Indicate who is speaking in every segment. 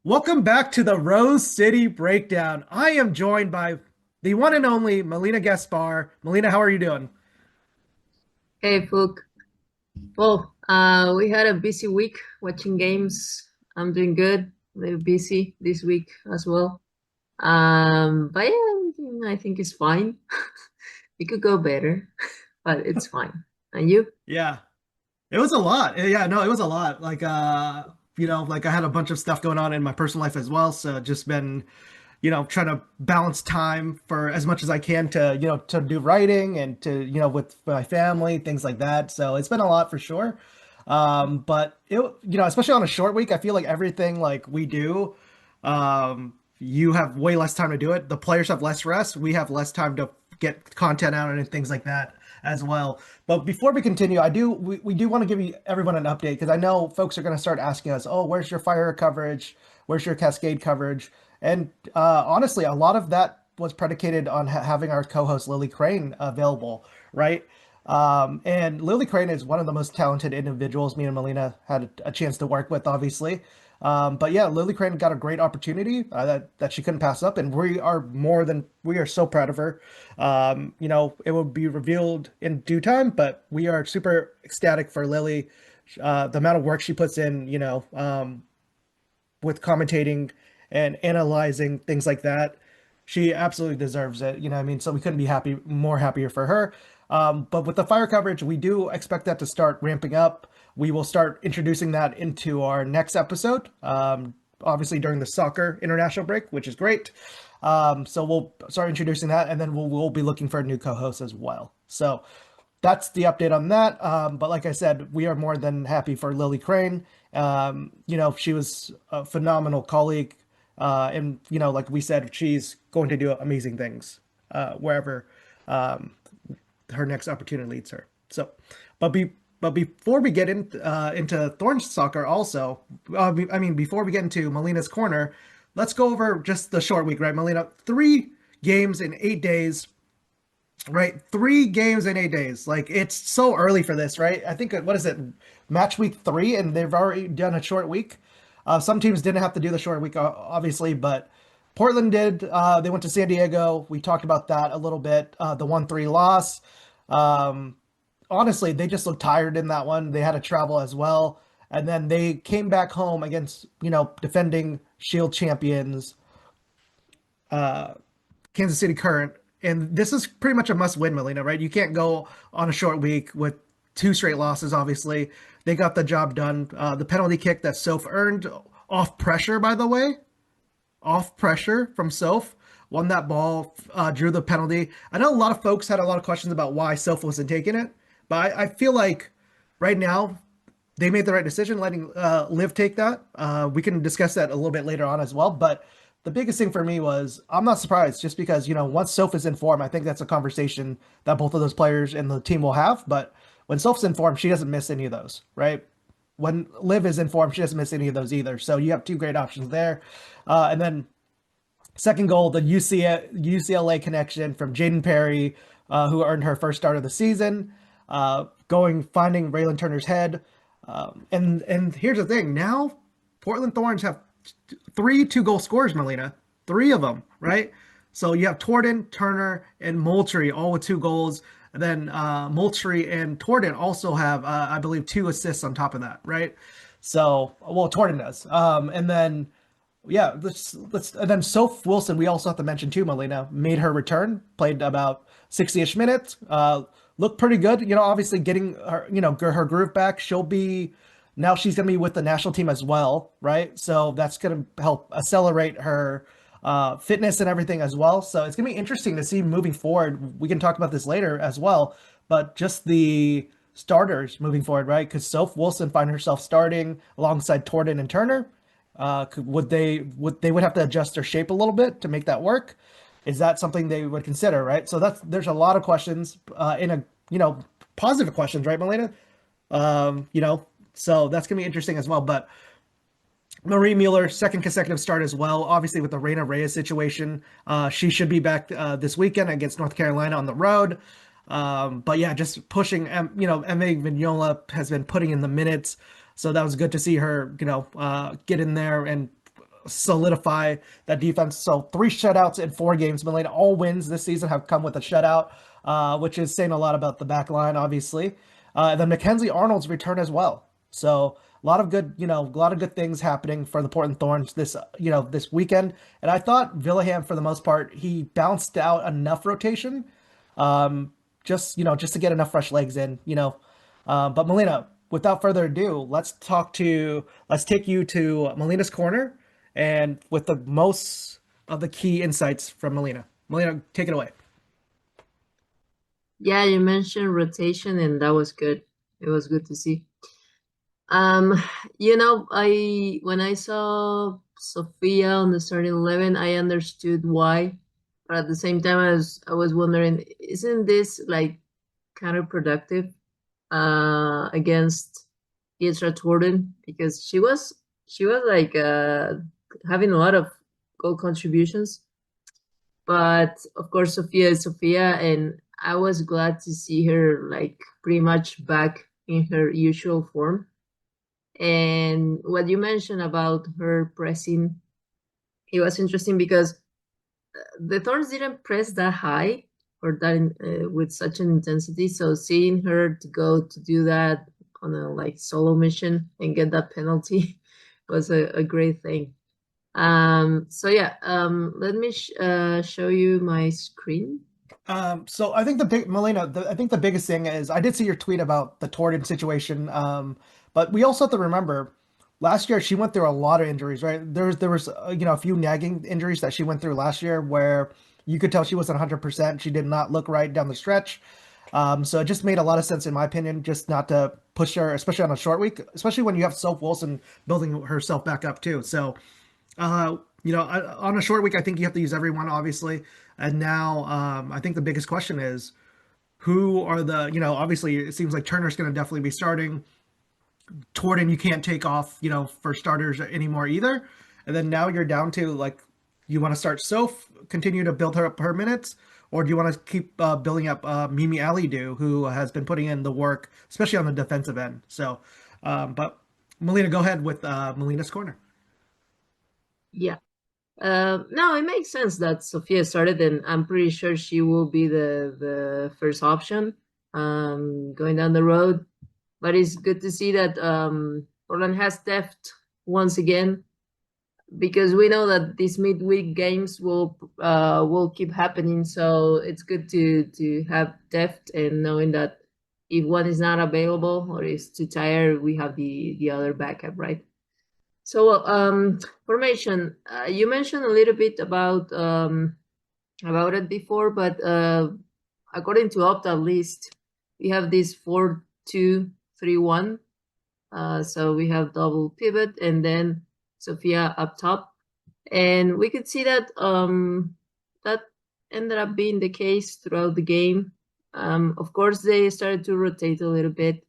Speaker 1: Welcome back to the Rose City Breakdown. I am joined by the one and only Melina Gaspar. Melina, how are you doing?
Speaker 2: Hey, Phuoc. We had a busy week watching games. I'm doing good. A little busy this week as well. But yeah, everything I think is fine. It could go better, but it's fine. And you?
Speaker 1: Yeah, it was a lot. Yeah, no, it was a lot. Like I had a bunch of stuff going on in my personal life as well. So just been, trying to balance time for as much as I can to, to do writing and to, with my family, things like that. So it's been a lot for sure. But especially on a short week, I feel like everything like we do, you have way less time to do it. The players have less rest. We have less time to get content out and things like that as well. But before we continue, we do want to give you everyone an update because I know folks are going to start asking us, "Oh, where's your fire coverage? Where's your cascade coverage?" And honestly, a lot of that was predicated on having our co-host Lily Crane available, right? And Lily Crane is one of the most talented individuals me and Melina had a chance to work with, obviously. But yeah, Lily Crane got a great opportunity that she couldn't pass up, and we are so proud of her. It will be revealed in due time, but we are super ecstatic for Lily. The amount of work she puts in, with commentating and analyzing things like that. She absolutely deserves it. You know what I mean? So we couldn't be more happier for her. But with the fire coverage, we do expect that to start ramping up. We will start introducing that into our next episode, obviously during the soccer international break, which is great. So we'll start introducing that, and then we'll be looking for a new co-host as well. So that's the update on that. But like I said, we are more than happy for Lily Crane. She was a phenomenal colleague. And, like we said, she's going to do amazing things wherever um, her next opportunity leads her. So, but be but before we get into Thorns soccer, also, before we get into Melina's corner, let's go over just the short week, right, Melina? 3 games in 8 days, right? 3 games in 8 days. Like it's so early for this, right? I think what is it, match week 3, and they've already done a short week. Some teams didn't have to do the short week, obviously, but Portland did. They went to San Diego. We talked about that a little bit. The 1-3 loss. Um, Honestly, they just looked tired in that one. They had to travel as well, and then they came back home against defending Shield champions Kansas City Current. And this is pretty much a must win, Melina, right? You can't go on a short week with 2 straight losses, obviously. They got the job done. The penalty kick that Soph earned off pressure, by the way, off pressure from Soph, won that ball, drew the penalty. I know a lot of folks had a lot of questions about why Soph wasn't taking it, but I feel like right now they made the right decision letting Liv take that. We can discuss that a little bit later on as well. But the biggest thing for me was I'm not surprised just because, once Soph is in form, I think that's a conversation that both of those players and the team will have. But when Soph's in form, she doesn't miss any of those, right? When Liv is in form, she doesn't miss any of those either. So you have 2 great options there. And then second goal, the UCLA connection from Jaden Perry, who earned her first start of the season, finding Raylan Turner's head. And here's the thing: now Portland Thorns have 3 2-goal scorers, Melina, 3 of them, right? So you have Torden, Turner, and Moultrie all with 2 goals. And then Moultrie and Torden also have, I believe, 2 assists on top of that, right? So, well, Torden does. And then yeah, let's and then Soph Wilson, we also have to mention too, Melina, made her return, played about 60-ish minutes, looked pretty good. Obviously getting her, her groove back. Now she's gonna be with the national team as well, right? So that's gonna help accelerate her fitness and everything as well. So it's gonna be interesting to see moving forward. We can talk about this later as well, but just the starters moving forward, right? Because Soph Wilson find herself starting alongside Torden and Turner. Would have to adjust their shape a little bit to make that work? Is that something they would consider, right? So there's a lot of questions in a positive questions, right, Melina? So that's gonna be interesting as well. But Marie Mueller, second consecutive start as well. Obviously, with the Reina Reyes situation, she should be back this weekend against North Carolina on the road. But yeah, just pushing. Emma Vignola has been putting in the minutes, so that was good to see her, get in there and solidify that defense. So 3 shutouts in 4 games. Melina, all wins this season have come with a shutout, which is saying a lot about the back line, obviously. And then Mackenzie Arnold's return as well. So a lot of good, a lot of good things happening for the Portland Thorns this weekend. And I thought Villahan, for the most part, he bounced out enough rotation, just to get enough fresh legs in. But Melina, without further ado, let's take you to Melina's corner, and with the most of the key insights from Melina. Melina, take it away.
Speaker 2: Yeah, you mentioned rotation, and that was good. It was good to see. Um, I when I saw Sophia on the starting 11, I understood why, but at the same time, I was wondering, isn't this like counterproductive against Isra Torden, because she was like having a lot of goal contributions, but of course Sophia is Sophia, and I was glad to see her like pretty much back in her usual form. And what you mentioned about her pressing, it was interesting because the Thorns didn't press that high or that with such an intensity. So seeing her to go to do that on a like solo mission and get that penalty was a great thing. So yeah, let me show you my screen.
Speaker 1: So I think I think the biggest thing is I did see your tweet about the Torden situation. But we also have to remember last year she went through a lot of injuries, right? There was a few nagging injuries that she went through last year where you could tell she wasn't 100%. She did not look right down the stretch. So it just made a lot of sense in my opinion, just not to push her, especially on a short week, especially when you have Soph Wilson building herself back up too. So on a short week, I think you have to use everyone, obviously. And now, I think the biggest question is who are obviously it seems like Turner's going to definitely be starting. Torden, you can't take off, for starters anymore either. And then now you're down to like, you want to start Soph, continue to build her up her minutes, or do you want to keep building up Mimi Alidu, who has been putting in the work, especially on the defensive end? So, but Melina, go ahead with Melina's corner.
Speaker 2: Yeah. No, it makes sense that Sophia started, and I'm pretty sure she will be the first option going down the road. But it's good to see that Portland has depth once again, because we know that these midweek games will keep happening. So it's good to have depth, and knowing that if one is not available or is too tired, we have the other backup, right? So formation. You mentioned a little bit about it before, but according to Opta at least, we have this 4-2-3-1. So we have double pivot and then Sophia up top, and we could see that that ended up being the case throughout the game. Of course, they started to rotate a little bit.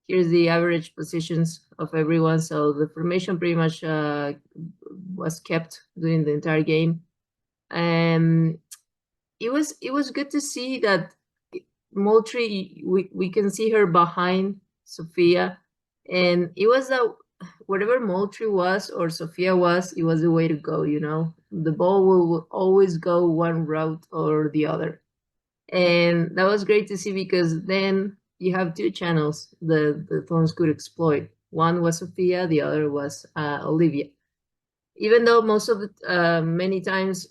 Speaker 2: Here's the average positions of everyone, so the formation pretty much was kept during the entire game. And it was good to see that Moultrie, we can see her behind Sophia, and it was that whatever Moultrie was or Sophia was, it was the way to go. The ball will always go one route or the other, and that was great to see, because then you have two channels the Thorns could exploit. One was Sophia, the other was Olivia. Even though most of the many times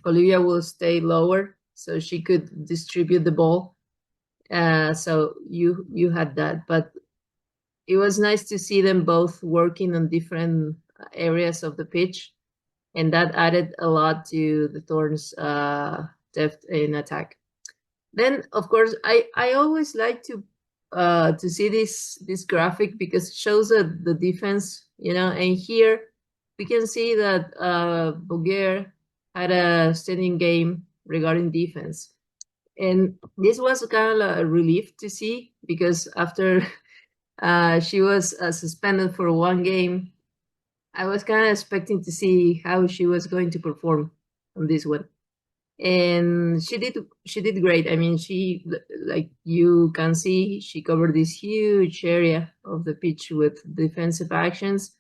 Speaker 2: Olivia will stay lower, so she could distribute the ball. So you had that, but it was nice to see them both working on different areas of the pitch, and that added a lot to the Thorns' depth in attack. Then, of course, I always like to see this graphic, because it shows the defense, and here we can see that Bogere had a standing game regarding defense. And this was kind of a relief to see, because after she was suspended for 1 game, I was kind of expecting to see how she was going to perform on this one. And she did great. I mean, she, like you can see, she covered this huge area of the pitch with defensive actions.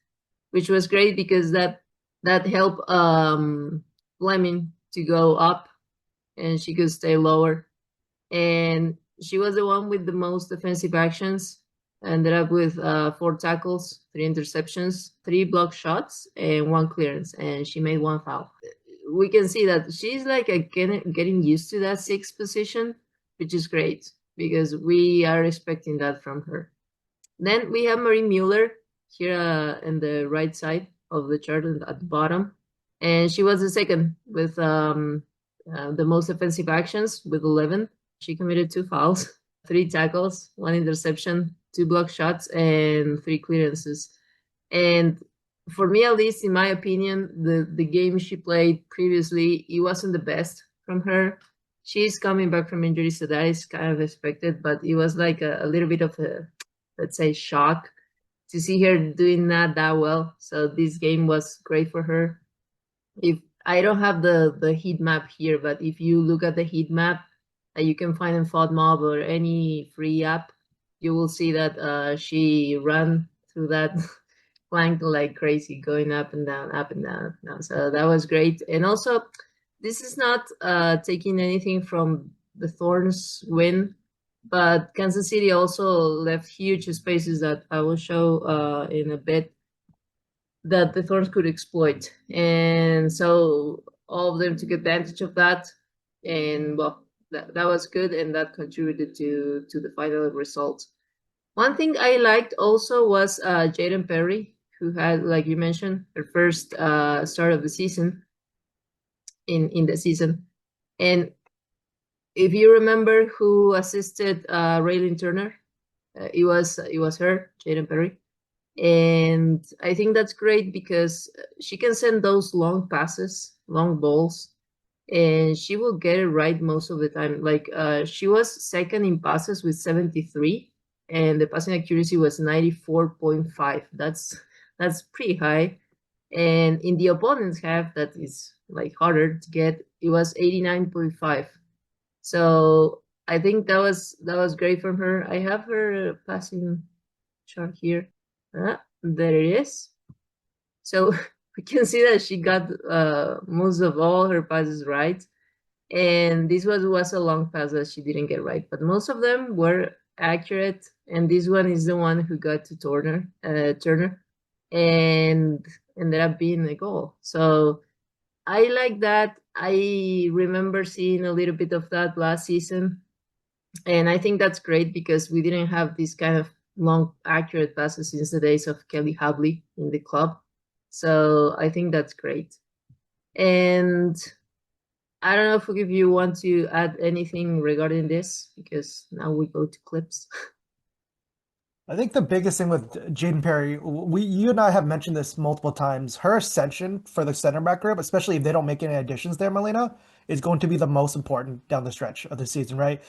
Speaker 2: which was great because that helped Fleming to go up and she could stay lower. And she was the one with the most defensive actions. Ended up with 4 tackles, 3 interceptions, 3 block shots, and 1 clearance, and she made 1 foul. We can see that she's like getting used to that sixth position, which is great because we are expecting that from her. Then we have Marie Mueller here in the right side of the chart at the bottom, and she was the second with the most offensive actions with 11. She committed 2 fouls, 3 tackles, 1 interception, 2 block shots, and 3 clearances. And for me, at least in my opinion, the game she played previously, it wasn't the best from her. She's coming back from injury, so that is kind of expected, but it was like a little bit of a, let's say, shock to see her doing not that well. So this game was great for her. If I don't have the heat map here, but if you look at the heat map that you can find in FODMob or any free app, you will see that she ran through that flank like crazy, going up and down, up and down, up and down. So that was great. And also, this is not taking anything from the Thorns win, but Kansas City also left huge spaces that I will show in a bit that the Thorns could exploit. And so all of them took advantage of that. And well, that was good, and that contributed to the final result. One thing I liked also was Jaden Perry, who had, like you mentioned, her first start of the season in the season. And if you remember who assisted Raylene Turner, it was her, Jaden Perry. And I think that's great because she can send those long passes, long balls, and she will get it right most of the time. Like she was second in passes with 73, and the passing accuracy was 94.5. That's pretty high. And in the opponent's half, that is like harder to get. It was 89.5. So I think that was great from her. I have her passing chart here. There it is. So we can see that she got most of all her passes right. And this was a long pass that she didn't get right, but most of them were accurate. And this one is the one who got to Turner, and ended up being a goal. So I like that. I remember seeing a little bit of that last season, and I think that's great because we didn't have this kind of long, accurate passes since the days of Kelly Havley in the club. So I think that's great. And I don't know if you want to add anything regarding this, because now we go to clips.
Speaker 1: I think the biggest thing with Jaden Perry, you and I have mentioned this multiple times. Her ascension for the center back group, especially if they don't make any additions there, Melina, is going to be the most important down the stretch of the season, right?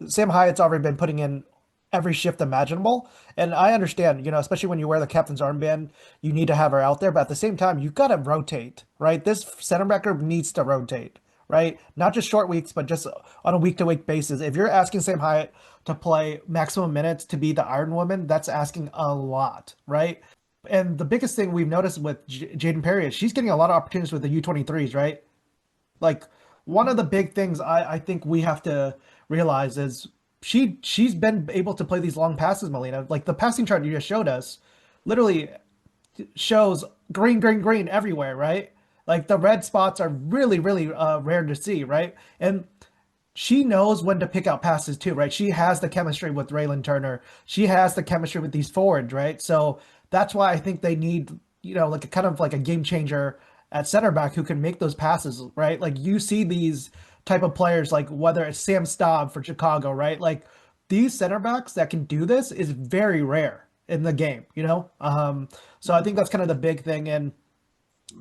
Speaker 1: Sam Hyatt's already been putting in every shift imaginable, and I understand, especially when you wear the captain's armband, you need to have her out there, but at the same time, you've got to rotate, right? This center back group needs to rotate, right? Not just short weeks, but just on a week-to-week basis. If you're asking Sam Hyatt to play maximum minutes to be the Iron Woman, that's asking a lot, right? And the biggest thing we've noticed with Jaden Perry is she's getting a lot of opportunities with the U23s, right? Like one of the big things I think we have to realize is she's been able to play these long passes, Melina. Like the passing chart you just showed us, literally shows green, green, green everywhere, right? Like the red spots are really, really rare to see, right? And she knows when to pick out passes too, right? She has the chemistry with Raylan Turner. She has the chemistry with these forwards, right? So that's why I think they need, like a kind of like a game changer at center back who can make those passes, right? Like you see these type of players, like whether it's Sam Staub for Chicago, right? Like these center backs that can do this is very rare in the game. So I think that's kind of the big thing. And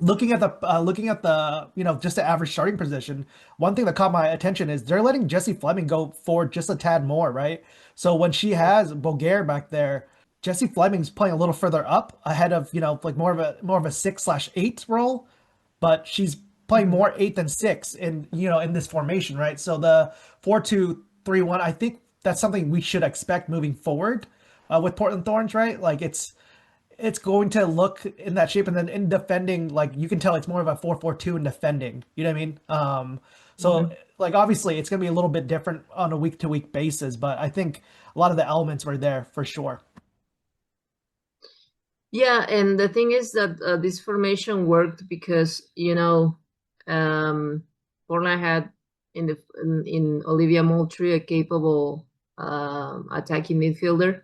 Speaker 1: looking at the just the average starting position, one thing that caught my attention is they're letting Jessie Fleming go forward just a tad more, right? So when she has Bogere back there, Jessie Fleming's playing a little further up ahead of like more of a 6/8 role, but she's playing more 8 than 6 in this formation, right? So the 4-2-3-1, I think that's something we should expect moving forward with Portland Thorns, right? Like it's going to look in that shape, and then in defending, like you can tell it's more of a 4-4-2 in defending. You know what I mean? So
Speaker 2: Mhm.
Speaker 1: like obviously it's gonna be a little bit different on a week to week basis, but I think a lot of the elements were there for sure.
Speaker 2: Yeah, and the thing is that this formation worked because Portland had in Olivia Moultrie a capable attacking midfielder.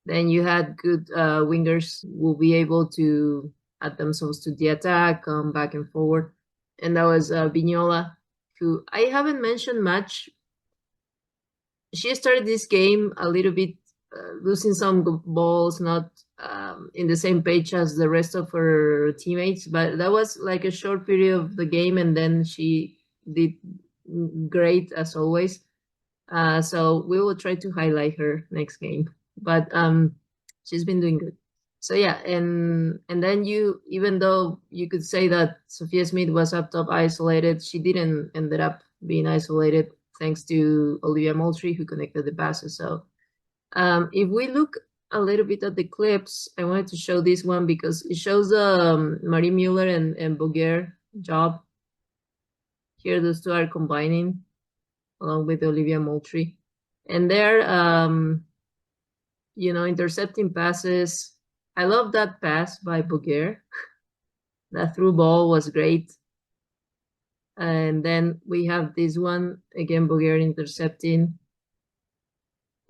Speaker 2: Then you had good wingers who will be able to add themselves to the attack, come back and forward. And that was Vignola, who I haven't mentioned much. She started this game a little bit losing some balls, not in the same page as the rest of her teammates, but that was like a short period of the game, and then she did great as always. So we will try to highlight her next game, but she's been doing good. So yeah, and then even though you could say that Sophia Smith was up top isolated, she didn't ended up being isolated thanks to Olivia Moultrie who connected the passes. So if we look a little bit at the clips, I wanted to show this one because it shows Marie Mueller and Bogere job. Here, those two are combining along with Olivia Moultrie, and they're intercepting passes. I love that pass by Bogere. That through ball was great. And then we have this one again, Bogere intercepting.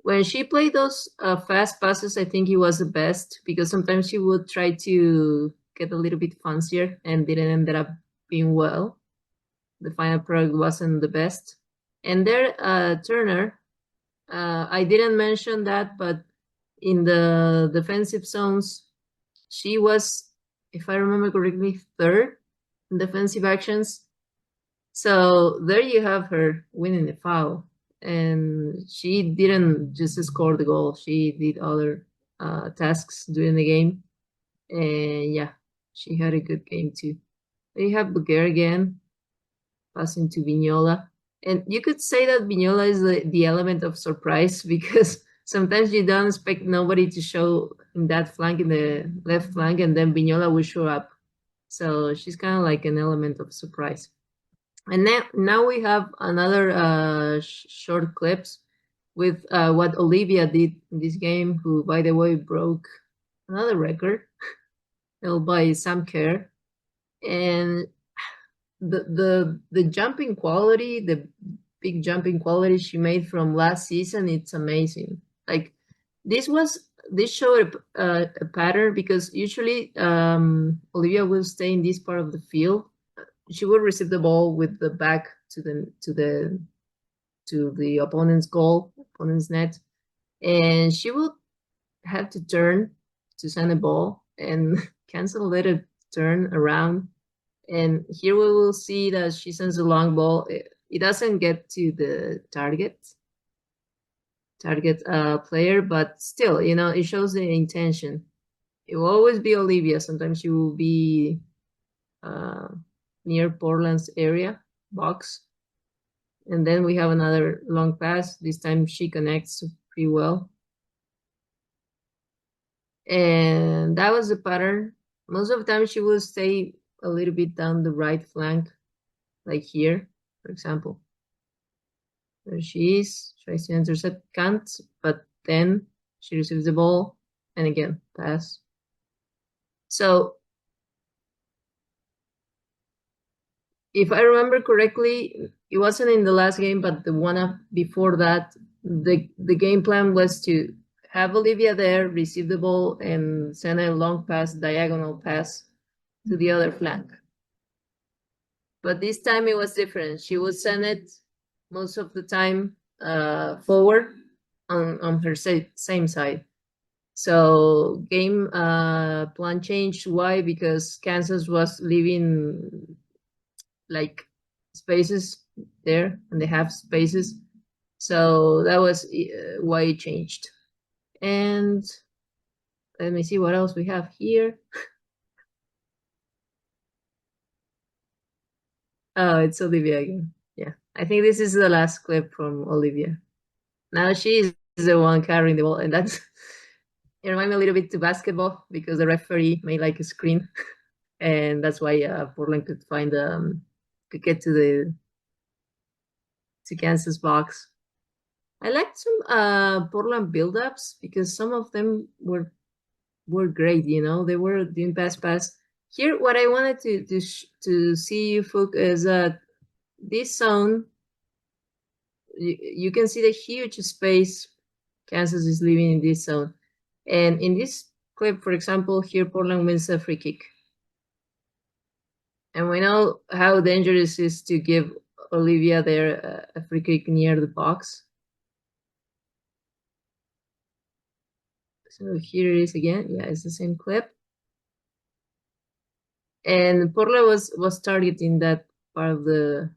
Speaker 2: When she played those fast passes, I think he was the best because sometimes she would try to get a little bit fancier and didn't end up being well. The final product wasn't the best. And there, Turner, I didn't mention that, but in the defensive zones, she was, if I remember correctly, third in defensive actions. So there you have her winning the foul. And she didn't just score the goal, she did other tasks during the game. And yeah, she had a good game too. There you have Bugger again, passing to Vignola. And you could say that Vignola is the element of surprise because sometimes you don't expect nobody to show in that flank, in the left flank, and then Vignola will show up. So she's kind of like an element of surprise. And now we have another short clips with what Olivia did in this game, who, by the way, broke another record held by Sam Kerr. And the jumping quality, the big jumping quality she made from last season, it's amazing. Like this showed a pattern because usually Olivia will stay in this part of the field. She will receive the ball with the back to the opponent's net, and she will have to turn to send a ball and cancel let it turn around. And here we will see that she sends a long ball. It doesn't get to the target player, but still, it shows the intention. It will always be Olivia. Sometimes she will be uh, near Portland's area box. And then we have another long pass. This time she connects pretty well. And that was the pattern. Most of the time she will stay a little bit down the right flank, like here, for example. There she is, tries to intercept, can't, but then she receives the ball, and again, pass. So, if I remember correctly, it wasn't in the last game, but the one before that, the game plan was to have Olivia there, receive the ball, and send a long pass, diagonal pass to the other flank. But this time it was different. She would send it most of the time forward on her same side. So game plan changed. Why? Because Kansas was leaving like spaces there, and they have spaces. So that was why it changed. And let me see what else we have here. Oh, it's Olivia again. Yeah, I think this is the last clip from Olivia. Now she's the one carrying the ball, and that's It reminded me a little bit to basketball because the referee made like a screen, and that's why Portland could get to the to Kansas box. I liked some Portland build-ups because some of them were great. You know, they were doing pass. Here, what I wanted to see you focus is this zone. You can see the huge space Kansas is leaving in this zone, and in this clip, for example, here Portland wins a free kick. And we know how dangerous it is to give Olivia there a free kick near the box. So here it is again. Yeah, it's the same clip. And Portland was targeting that part of the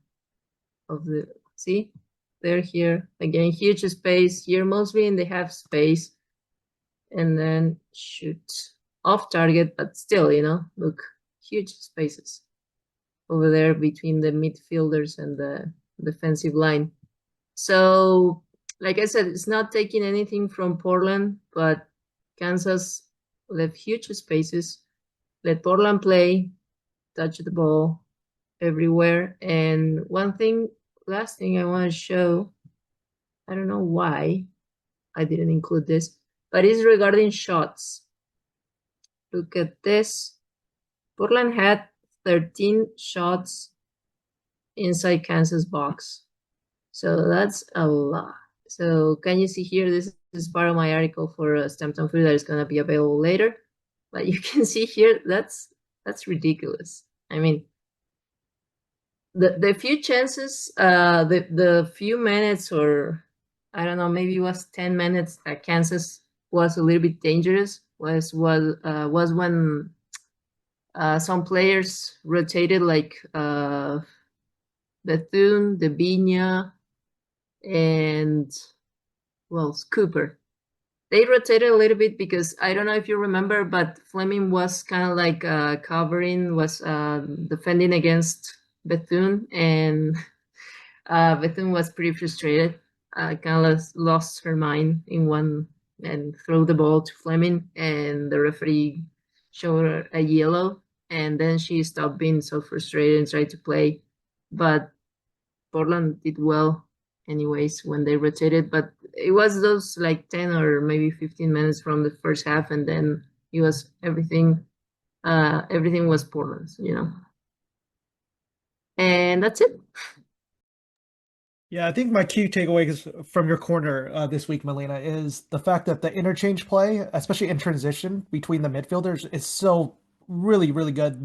Speaker 2: see, they're here again, huge space here, mostly in the half space, and then shoot off target, but still, you know, look, huge spaces over there between the midfielders and the defensive line. So, like I said, it's not taking anything from Portland, but Kansas left huge spaces, let Portland play, touch the ball everywhere. And last thing I want to show, I don't know why I didn't include this, but it's regarding shots. Look at this. Portland had 13 shots inside Kansas box. So that's a lot. So can you see here, this is part of my article for Stamptown Free that is going to be available later. But you can see here, that's ridiculous. I mean, the few chances, the few minutes, or I don't know, maybe it was 10 minutes that Kansas was a little bit dangerous was when some players rotated, like Bethune, Debinya, and well, Cooper. They rotated a little bit because I don't know if you remember, but Fleming was kind of like covering, was defending against Bethune, and Bethune was pretty frustrated. Kind of lost her mind in one and threw the ball to Fleming, and the referee showed her a yellow, and then she stopped being so frustrated and tried to play. But Portland did well anyways when they rotated, but it was those like 10 or maybe 15 minutes from the first half, and then it was everything was Portland's, you know. And that's it.
Speaker 1: Yeah, I think my key takeaways from your corner this week, Melina, is the fact that the interchange play, especially in transition between the midfielders, is so really, really good.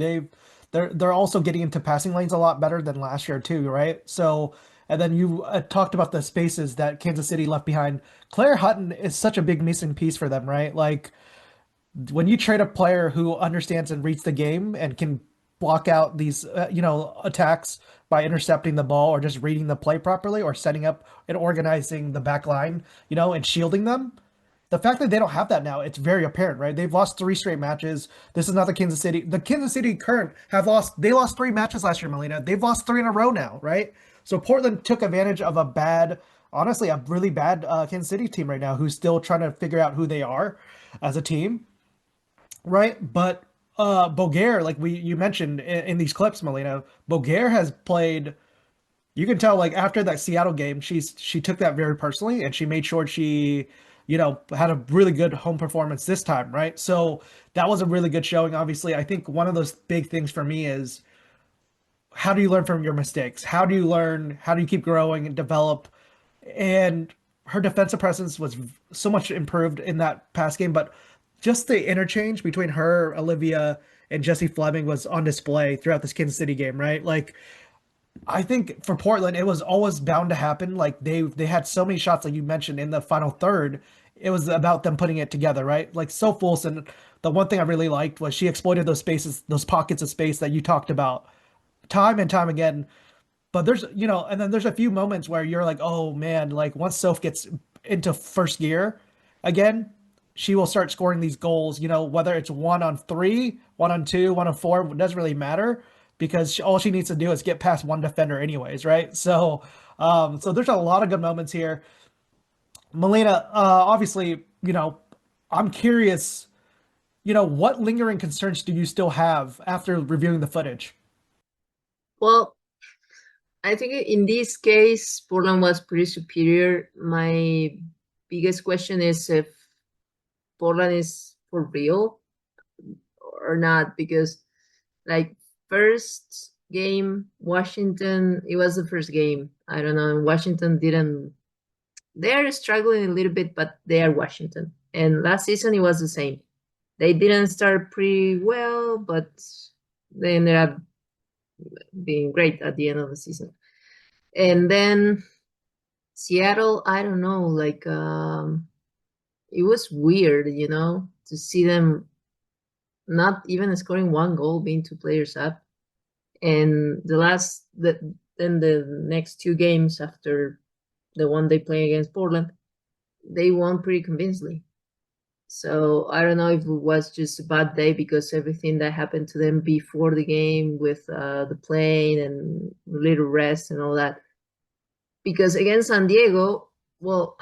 Speaker 1: They're also getting into passing lanes a lot better than last year too, right? So, and then you talked about the spaces that Kansas City left behind. Claire Hutton is such a big missing piece for them, right? Like when you trade a player who understands and reads the game and can block out these attacks by intercepting the ball or just reading the play properly or setting up and organizing the back line, and shielding them. The fact that they don't have that now, it's very apparent, right? They've lost three straight matches. This is not the Kansas City. The Kansas City Current they lost three matches last year, Melina. They've lost three in a row now, right? So Portland took advantage of honestly, a really bad Kansas City team right now who's still trying to figure out who they are as a team, right? But Bogere, like you mentioned in these clips, Melina, Bogere has played. You can tell, like after that Seattle game, she took that very personally, and she made sure she, had a really good home performance this time, right? So that was a really good showing. Obviously, I think one of those big things for me is how do you learn from your mistakes? How do you learn? How do you keep growing and develop? And her defensive presence was so much improved in that past game, but just the interchange between her, Olivia, and Jesse Fleming was on display throughout this Kansas City game, right? Like I think for Portland, it was always bound to happen. Like they had so many shots, like you mentioned in the final third. It was about them putting it together, right? Like Soph Wilson, the one thing I really liked was she exploited those spaces, those pockets of space that you talked about time and time again. But and then there's a few moments where you're like, oh man, like once Soph gets into first gear again, she will start scoring these goals, whether it's 1-on-3, 1-on-2, 1-on-4, it doesn't really matter because all she needs to do is get past one defender anyways, right? So there's a lot of good moments here. Melina, obviously, I'm curious, what lingering concerns do you still have after reviewing the footage?
Speaker 2: Well, I think in this case, Portland was pretty superior. My biggest question is if Portland is for real or not, because like first game, Washington, it was the first game. I don't know. Washington didn't, they're struggling a little bit, but they are Washington. And last season, it was the same. They didn't start pretty well, but they ended up being great at the end of the season. And then Seattle, I don't know, like it was weird, to see them not even scoring one goal, being two players up. And then the next two games after the one they play against Portland, they won pretty convincingly. So I don't know if it was just a bad day because everything that happened to them before the game with the plane and little rest and all that. Because against San Diego, well,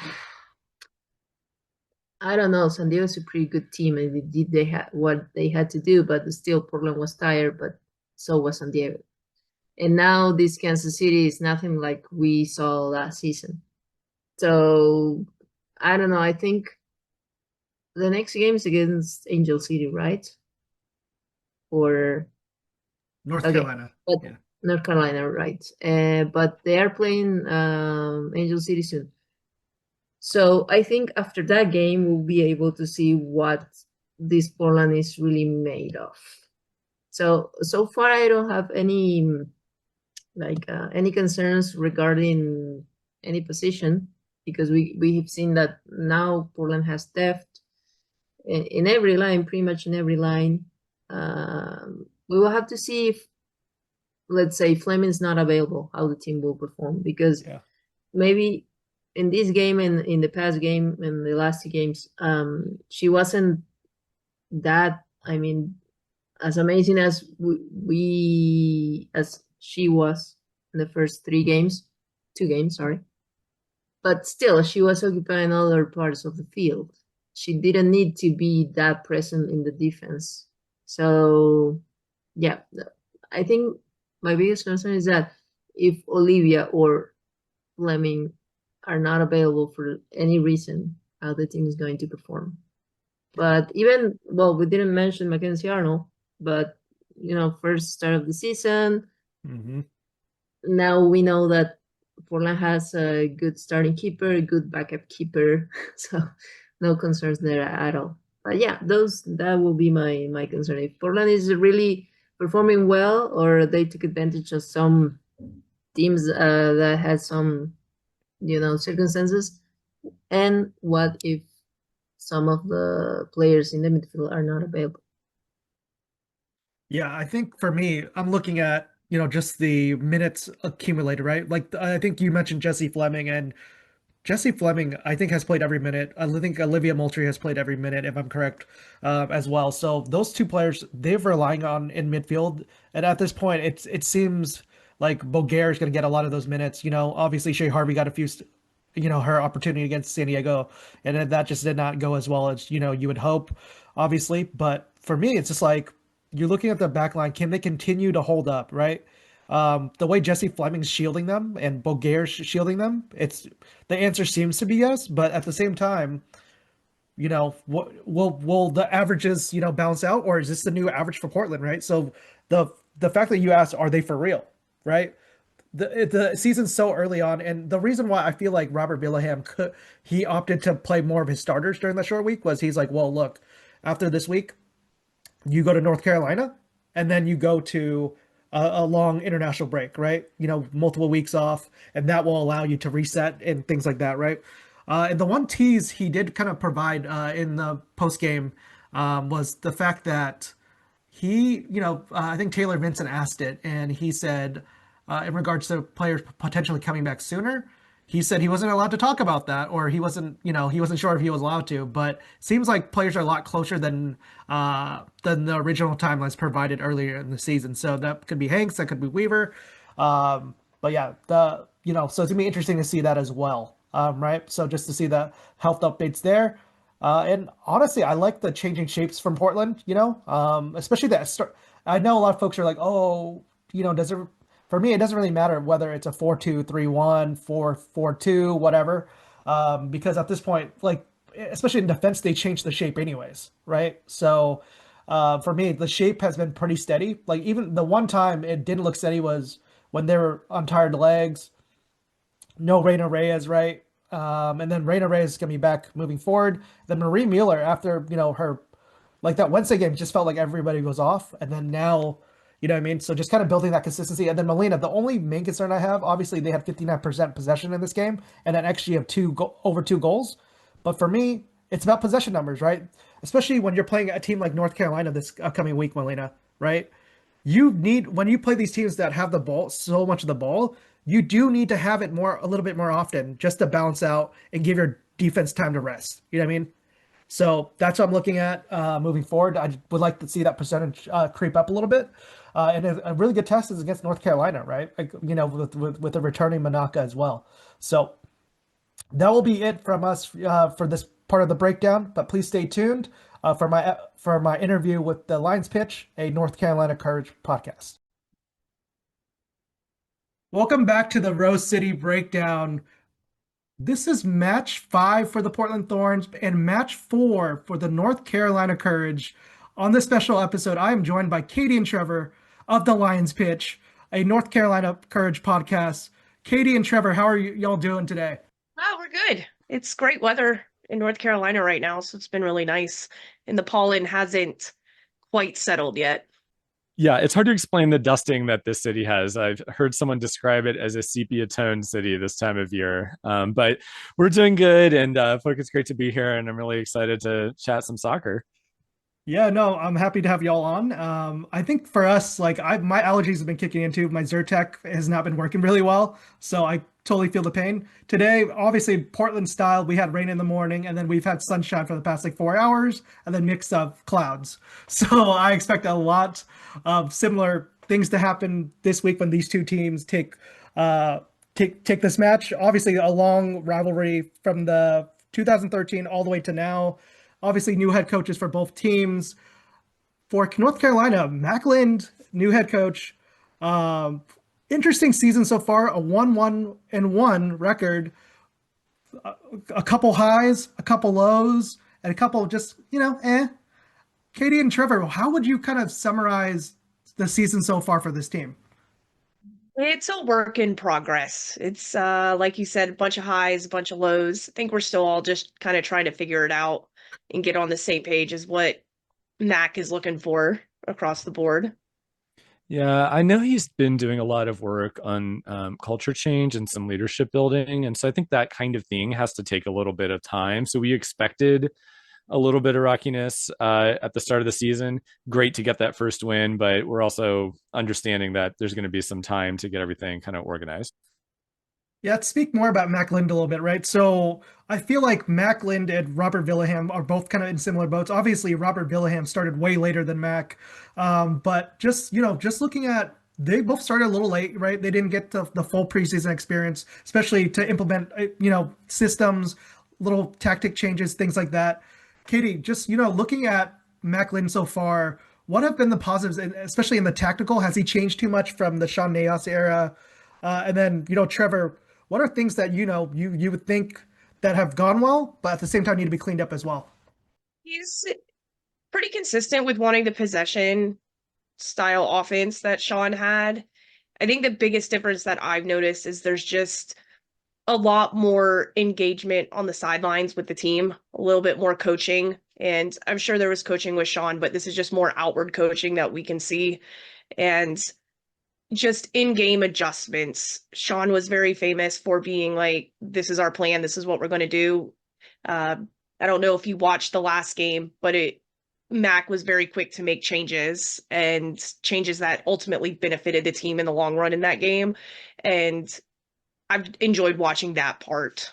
Speaker 2: I don't know. San Diego's a pretty good team, and they had what they had to do, but still Portland was tired, but so was San Diego. And now this Kansas City is nothing like we saw last season. So I don't know. I think the next game is against Angel City, right? Or
Speaker 1: North
Speaker 2: okay,
Speaker 1: Carolina.
Speaker 2: but
Speaker 1: Yeah.
Speaker 2: North Carolina, right? But they are playing Angel City soon. So I think after that game, we'll be able to see what this Portland is really made of. So far, I don't have any concerns regarding any position because we have seen that now Portland has depth in every line, pretty much in every line. We will have to see if, let's say, Fleming's not available, how the team will perform because
Speaker 1: Yeah.
Speaker 2: maybe in this game and in the past game and the last two games, she wasn't that. I mean, as amazing as as she was in the first three games, two games, sorry. But still, she was occupying other parts of the field. She didn't need to be that present in the defense. So, yeah, I think my biggest concern is that if Olivia or Fleming are not available for any reason, how the team is going to perform. But even, well, we didn't mention Mackenzie Arnold, but first start of the season.
Speaker 1: Hmm.
Speaker 2: Now we know that Portland has a good starting keeper, a good backup keeper, so no concerns there at all. But yeah, those that will be my concern. If Portland is really performing well, or they took advantage of some teams that had some circumstances, and what if some of the players in the midfield are not available?
Speaker 1: Yeah, I think for me, I'm looking at, just the minutes accumulated, right? Like I think you mentioned Jesse Fleming, and Jesse Fleming, I think, has played every minute. I think Olivia Moultrie has played every minute, if I'm correct, as well. So those two players, they're relying on in midfield, and at this point, it seems like Bogere is going to get a lot of those minutes. Obviously Shea Harvey got a few, her opportunity against San Diego, and then that just did not go as well as you would hope, obviously. But for me, it's just like you're looking at the back line. Can they continue to hold up, right? The way Jesse Fleming's shielding them and Bogere's shielding them, it's the answer seems to be yes, but at the same time, what will the averages, balance out, or is this the new average for Portland, right? So the fact that you asked, are they for real, right? The season's so early on, and the reason why I feel like Robert Billingham he opted to play more of his starters during the short week was he's like, well, look, after this week, you go to North Carolina, and then you go to a long international break, right? Multiple weeks off, and that will allow you to reset and things like that, right? And the one tease he did kind of provide in the post game was the fact that I think Taylor Vincent asked it, and he said, in regards to players potentially coming back sooner, he said he wasn't allowed to talk about that, or he wasn't sure if he was allowed to. But it seems like players are a lot closer than the original timelines provided earlier in the season. So that could be Hanks, that could be Weaver. But yeah, so it's gonna be interesting to see that as well, right? So just to see the health updates there. And honestly, I like the changing shapes from Portland, especially that start. I know a lot of folks are like, oh, does it, for me, it doesn't really matter whether it's a 4-2-3-1, 4-4-2, whatever. Because at this point, like, especially in defense, they change the shape anyways, right? So, for me, the shape has been pretty steady. Like, even the one time it didn't look steady was when they were on tired legs, no Reina Reyes, right? And then Reina Reyes is gonna be back moving forward. Then Marie Mueller, after her like that Wednesday game, just felt like everybody was off, and then now, what I mean. So just kind of building that consistency. And then Melina, the only main concern I have, obviously they had 59% possession in this game and an XG of over 2 goals. But for me, it's about possession numbers, right? Especially when you're playing a team like North Carolina this upcoming week, Melina, right? You need when you play these teams that have the ball, so much of the ball, you do need to have it a little bit more often, just to balance out and give your defense time to rest. You know what I mean? So that's what I'm looking at moving forward. I would like to see that percentage creep up a little bit. And a really good test is against North Carolina, right? Like, with the returning Manaka as well. So that will be it from us for this part of the breakdown. But please stay tuned for my interview with the Lions Pitch, a North Carolina Courage podcast. Welcome back to the Rose City Breakdown. This is match 5 for the Portland Thorns and match 4 for the North Carolina Courage. On this special episode, I am joined by Katie and Trevor of the Lions Pitch, a North Carolina Courage podcast. Katie and Trevor, how are y'all doing today?
Speaker 3: Oh, we're good. It's great weather in North Carolina right now, so it's been really nice. And the pollen hasn't quite settled yet.
Speaker 4: Yeah, it's hard to explain the dusting that this city has. I've heard someone describe it as a sepia toned city this time of year. But we're doing good, and Phuoc, it's great to be here, and I'm really excited to chat some soccer.
Speaker 1: Yeah, no, I'm happy to have y'all on. I think for us, like my allergies have been kicking into. My Zyrtec has not been working really well, so I totally feel the pain. Today, obviously Portland style, we had rain in the morning, and then we've had sunshine for the past like 4 hours, and then mixed up clouds. So I expect a lot of similar things to happen this week when these two teams take this match. Obviously, a long rivalry from the 2013 all the way to now. Obviously, new head coaches for both teams. For North Carolina, Macklin, new head coach. Um, Interesting season so far. A 1-1-1 record. A couple highs, a couple lows, and a couple just Katie and Trevor, how would you kind of summarize the season so far for this team?
Speaker 3: It's a work in progress. It's like you said, a bunch of highs, a bunch of lows. I think we're still all just kind of trying to figure it out and get on the same page as what Mac is looking for across the board.
Speaker 4: Yeah, I know he's been doing a lot of work on culture change and some leadership building. And so I think that kind of thing has to take a little bit of time. So we expected a little bit of rockiness at the start of the season. Great to get that first win, but we're also understanding that there's going to be some time to get everything kind of organized.
Speaker 1: Yeah, let's speak more about Mac Lind a little bit, right? So I feel like Mac Lind and Robert Villaham are both kind of in similar boats. Obviously, Robert Villaham started way later than Mac, but just looking at they both started a little late, right? They didn't get the full preseason experience, especially to implement systems, little tactic changes, things like that. Katie, just looking at Mac Lind so far, what have been the positives, and especially in the tactical? Has he changed too much from the Sean Nayas era? And then Trevor, what are things that you would think that have gone well, but at the same time need to be cleaned up as well?
Speaker 3: He's pretty consistent with wanting the possession style offense that Sean had. I think the biggest difference that I've noticed is there's just a lot more engagement on the sidelines with the team, a little bit more coaching. And I'm sure there was coaching with Sean, but this is just more outward coaching that we can see. And just in-game adjustments. Sean was very famous for being like, this is our plan, this is what we're going to do. I don't know if you watched the last game, but Mac was very quick to make changes and changes that ultimately benefited the team in the long run in that game. And I've enjoyed watching that part.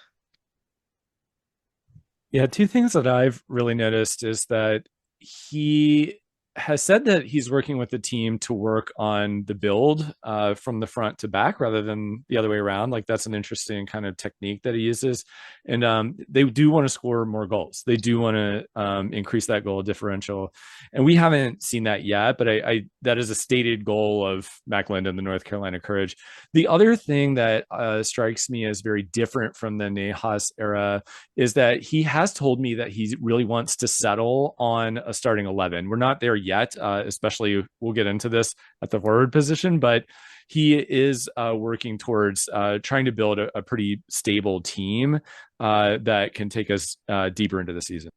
Speaker 4: Yeah, two things that I've really noticed is that he has said that he's working with the team to work on the build from the front to back rather than the other way around. Like that's an interesting kind of technique that he uses. And they do want to score more goals. They do want to increase that goal differential. And we haven't seen that yet, but I that is a stated goal of Mac Lind and the North Carolina Courage. The other thing that strikes me as very different from the Nejas era is that he has told me that he really wants to settle on a starting 11. We're not there yet, especially we'll get into this at the forward position, but he is working towards trying to build a pretty stable team that can take us deeper into the season.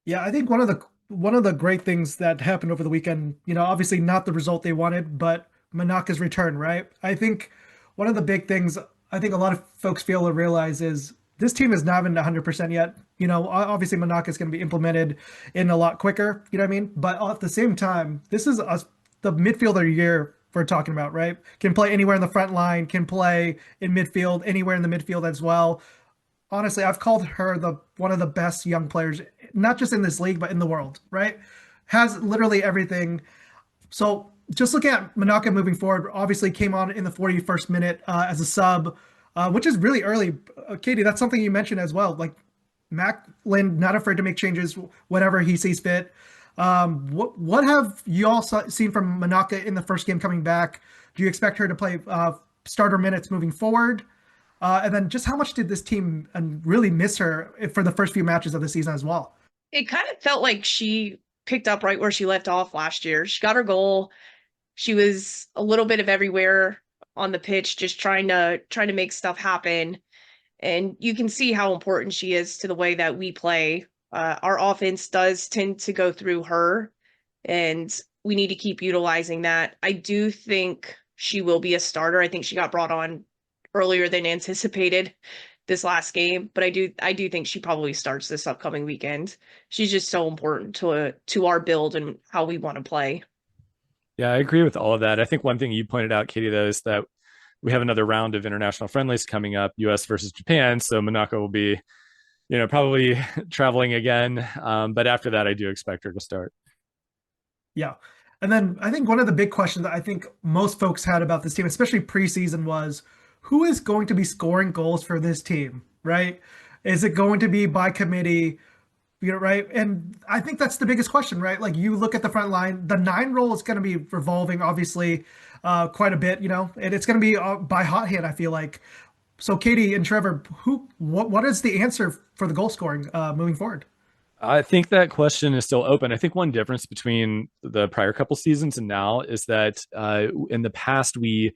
Speaker 1: Yeah, I think one of the great things that happened over the weekend, obviously not the result they wanted, but Manaka's return, right? I think one of the big things I think a lot of folks fail to realize is this team is not even 100% yet. Obviously Manaka is going to be implemented in a lot quicker, you know what I mean? But at the same time, this is the midfielder year we're talking about, right? Can play anywhere in the front line, can play in midfield, anywhere in the midfield as well. Honestly, I've called her one of the best young players, not just in this league, but in the world, right? Has literally everything. So just looking at Manaka moving forward, obviously came on in the 41st minute as a sub, which is really early. Katie, that's something you mentioned as well. Like Mac Lind, not afraid to make changes whenever he sees fit. What have you all seen from Manaka in the first game coming back? Do you expect her to play starter minutes moving forward? And then just how much did this team really miss her for the first few matches of the season as well?
Speaker 3: It kind of felt like she picked up right where she left off last year. She got her goal. She was a little bit of everywhere on the pitch, just trying to make stuff happen. And you can see how important she is to the way that we play. Our offense does tend to go through her, and we need to keep utilizing that. I do think she will be a starter. I think she got brought on earlier than anticipated this last game, but I do think she probably starts this upcoming weekend. She's just so important to our build and how we want to play.
Speaker 4: Yeah, I agree with all of that. I think one thing you pointed out, Katie, though, is that we have another round of international friendlies coming up, US versus Japan. So Manaka will be, probably traveling again. But after that, I do expect her to start.
Speaker 1: Yeah. And then I think one of the big questions that I think most folks had about this team, especially preseason, was who is going to be scoring goals for this team, right? Is it going to be by committee? Right. And I think that's the biggest question, right? Like you look at the front line, the 9 role is going to be revolving, obviously, quite a bit, and it's going to be by hot hand, I feel like. So Katie and Trevor, what is the answer for the goal scoring moving forward?
Speaker 4: I think that question is still open. I think one difference between the prior couple seasons and now is that in the past, we